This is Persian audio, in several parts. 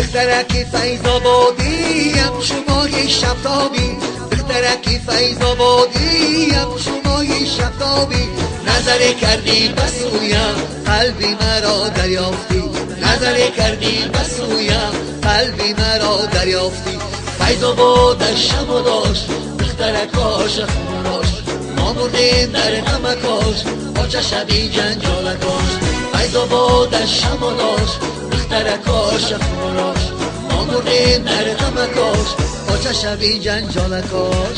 دخترکی فیض آبادیم شمای شفتابی، دخترکی فیض آبادیم شمای شفتابی. نظری کردی بسویم قلبی مرا دریافتی، نظری کردی بسویم قلبی مرا دریافتی. فیض آباد شب و داشت دخترکاش خمراش، ما مردیم در غمکاش آچه شبی جنجالکاش. فیض آباد شب و داشت دخترکاش خمراش، ما مردیم در غمکاش آچه شبی جنجالکاش.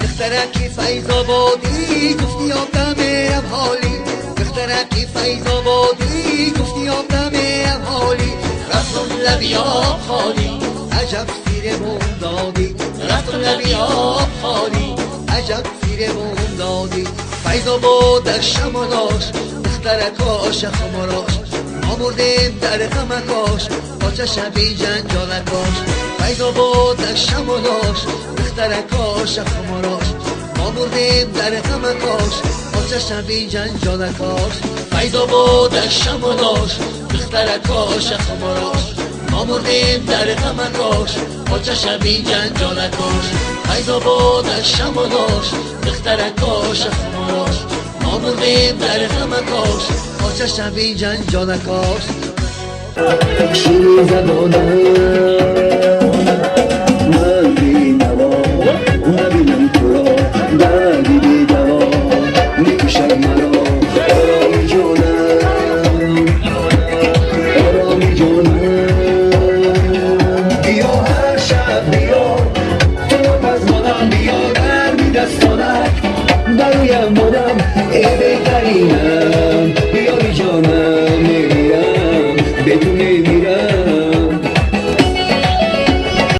دخترکی فیض آبادی گفتی آب میرم حالی، دخترکی فیض آبادی گفتی آب میرم حالی. رفتم لبی آب خالی عجب سیرمون دادی، رفتم لبی آب خالی عجب سیرمون دادی. فیض آباد شمالاش دخترکاش خمراش، ما مردیم در غمکاش آچه شبی جنجالکاش. فیض آباد شمالاش دخترکاش خمراش، ما مردیم در غمکاش آچه شبی جنجالکاش. فیض آباد شمالاش دخترکاش خمراش، ما مردیم در غمکاش آچه شبی جنجالکاش. فیض آباد شمالاش دخترکاش خمراش، ما مردیم در غمکاش آچه شبی جنجالکاش. شیری زبانم من بی نوا نبینم تو را دردی بی دوا میکشد مرا. آرامی جانم آرامی جانم بیا هر شب بیا تو از مادم بیا در می دستانک برایم مادم ای بهترینم.